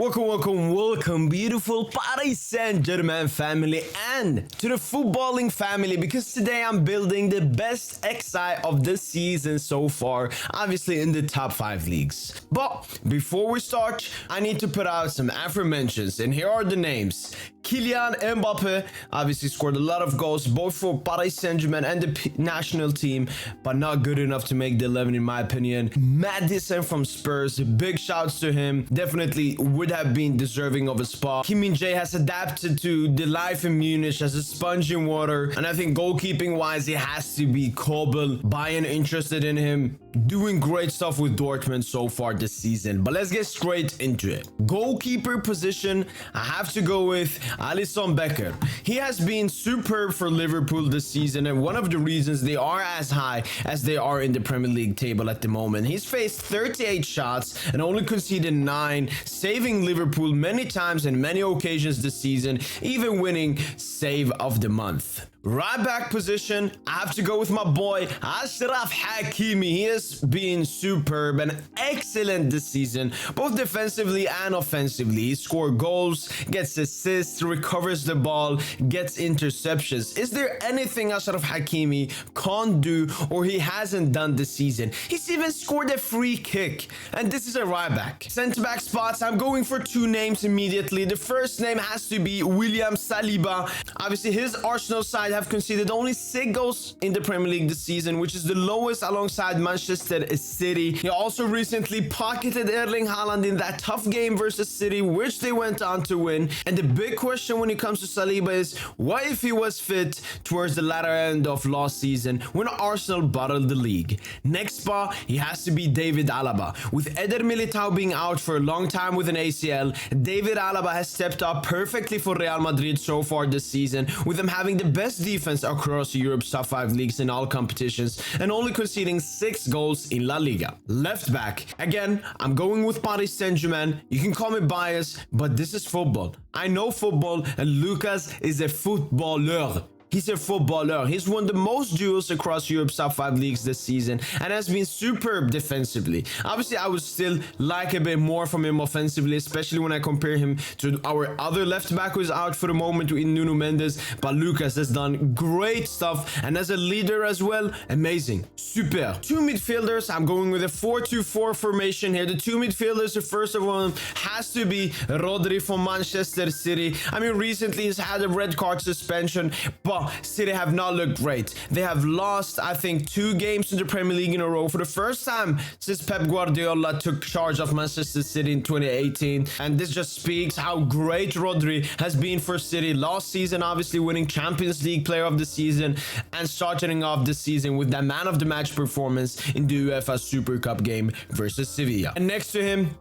Welcome, beautiful Paris Saint-Germain family and to the footballing family, because today I'm building the best XI of the season so far, obviously in the top 5 leagues. But before we start, I need to put out some aforementions, and here are the names. Kylian Mbappe obviously scored a lot of goals both for Paris Saint-Germain and the national team, but not good enough to make the 11 in my opinion. Madison from Spurs, big shouts to him, definitely would have been deserving of a spot. Kim Min-jae has adapted to the life in Munich as a sponge in water, and I think goalkeeping wise it has to be Kobel. Bayern interested in him, doing great stuff with Dortmund so far this season. But let's get straight into it. Goalkeeper position, I have to go with Alisson Becker. He has been superb for Liverpool this season, and one of the reasons they are as high as they are in the Premier League table at the moment. He's faced 38 shots and only conceded 9, saving Liverpool many times and many occasions this season, even winning Save of the Month. Right back position, I have to go with my boy Achraf Hakimi. He has been superb and excellent this season, both defensively and offensively. He scores goals, gets assists, recovers the ball, gets interceptions. Is there anything Achraf Hakimi can't do or he hasn't done this season? He's even scored a free kick, and this is a right back. Centre back spots, I'm going for 2 names immediately. The first name has to be William Saliba. Obviously his Arsenal side have conceded only 6 goals in the Premier League this season, which is the lowest alongside Manchester City. He also recently pocketed Erling Haaland in that tough game versus City, which they went on to win. And the big question when it comes to Saliba is, what if he was fit towards the latter end of last season when Arsenal battled the league? Next spot, he has to be David Alaba. With Eder Militao being out for a long time with an ACL, David Alaba has stepped up perfectly for Real Madrid so far this season, with them having the best defense across Europe's top 5 leagues in all competitions and only conceding 6 goals in La Liga. Left back, again, I'm going with Paris Saint-Germain. You can call me biased, but this is football. I know football, and Lucas is a footballer. He's a footballer. He's won the most duels across Europe's top 5 leagues this season and has been superb defensively. Obviously, I would still like a bit more from him offensively, especially when I compare him to our other left back who's out for the moment in Nuno Mendes. But Lucas has done great stuff, and as a leader as well, amazing. Super. 2 midfielders. I'm going with a 4-2-4 formation here. The 2 midfielders, the first of all, has to be Rodri from Manchester City. I mean, recently he's had a red card suspension, but City have not looked great. They have lost, I think, 2 games in the Premier League in a row for the first time since Pep Guardiola took charge of Manchester City in 2018. And this just speaks how great Rodri has been for City last season, obviously winning Champions League Player of the Season and starting off the season with that man of the match performance in the UEFA Super Cup game versus Sevilla. And next to him,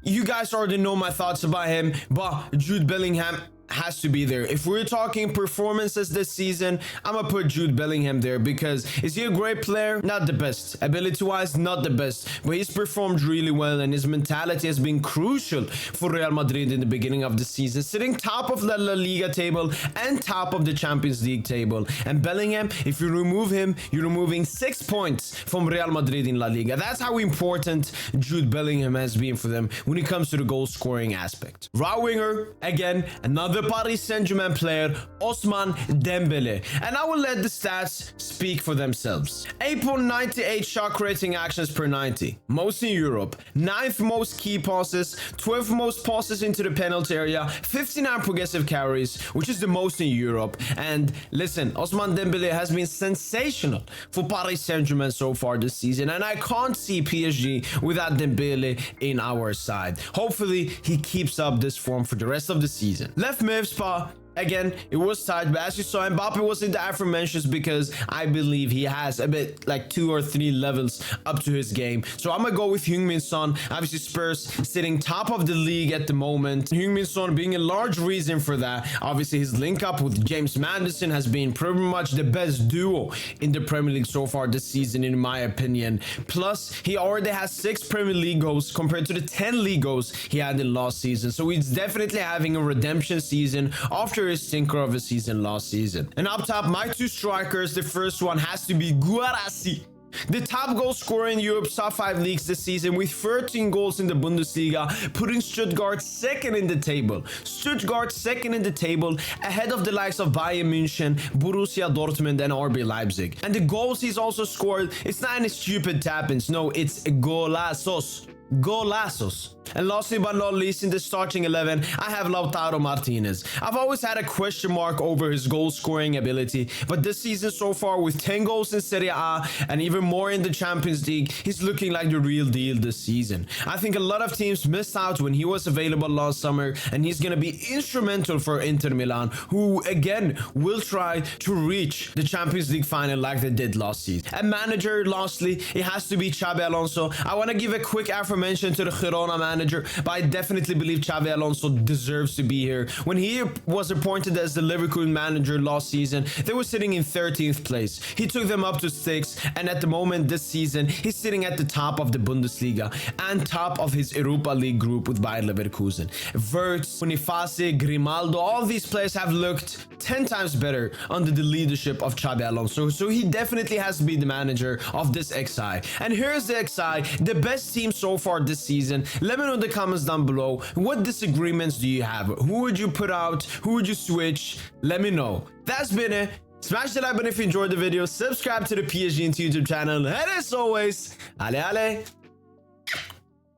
you guys already know my thoughts about him, but Jude Bellingham has to be there. If we're talking performances this season, I'm gonna put Jude Bellingham there, because is he a great player? Not the best. Ability wise, not the best, but he's performed really well, and his mentality has been crucial for Real Madrid in the beginning of the season, sitting top of the La Liga table and top of the Champions League table. And Bellingham, if you remove him, you're removing 6 points from Real Madrid in La Liga. That's how important Jude Bellingham has been for them when it comes to the goal scoring aspect. Right winger, again, another Paris Saint-Germain player, Ousmane Dembele. And I will let the stats speak for themselves. 8.98 shot creating actions per 90. Most in Europe. 9th most key passes. 12th most passes into the penalty area. 59 progressive carries, which is the most in Europe. And listen, Ousmane Dembele has been sensational for Paris Saint-Germain so far this season. And I can't see PSG without Dembele in our side. Hopefully, he keeps up this form for the rest of the season. Left mid spot. Again, it was tight, but as you saw, Mbappe was in the aforementioned because I believe he has a bit like 2 or 3 levels up to his game. So I'm gonna go with Heung-min Son. Obviously, Spurs sitting top of the league at the moment. Heung-min Son being a large reason for that. Obviously, his link up with James Maddison has been pretty much the best duo in the Premier League so far this season, in my opinion. Plus, he already has 6 Premier League goals compared to the 10 league goals he had in last season. So he's definitely having a redemption season after his stinker of a season last season. And up top, my 2 strikers, the first one has to be Guarassi. The top goal scorer in Europe's top 5 leagues this season with 13 goals in the Bundesliga, putting Stuttgart second in the table. Stuttgart second in the table, ahead of the likes of Bayern München, Borussia Dortmund and RB Leipzig. And the goals he's also scored, it's not any stupid tap-ins, no, it's golazos. Golazos. And lastly but not least, in the starting 11, I have Lautaro Martinez. I've always had a question mark over his goal scoring ability, but this season so far with 10 goals in Serie A and even more in the Champions League, he's looking like the real deal this season. I think a lot of teams missed out when he was available last summer, and he's going to be instrumental for Inter Milan, who again will try to reach the Champions League final like they did last season. And manager, lastly, it has to be Xabi Alonso. I want to give a quick affirmation to the Girona manager, but I definitely believe Xabi Alonso deserves to be here. When he was appointed as the Liverpool manager last season, they were sitting in 13th place. He took them up to 6th, and at the moment this season, he's sitting at the top of the Bundesliga and top of his Europa League group with Bayer Leverkusen. Wirtz, Boniface, Grimaldo, all these players have looked 10 times better under the leadership of Xabi Alonso, so he definitely has to be the manager of this XI. And here's the XI, the best team so far this season. Let me know in the comments down below, what disagreements do you have? Who would you put out? Who would you switch? Let me know. That's been it. Smash the like button if you enjoyed the video, subscribe to the PSGINT YouTube channel, and as always, allez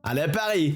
Paris!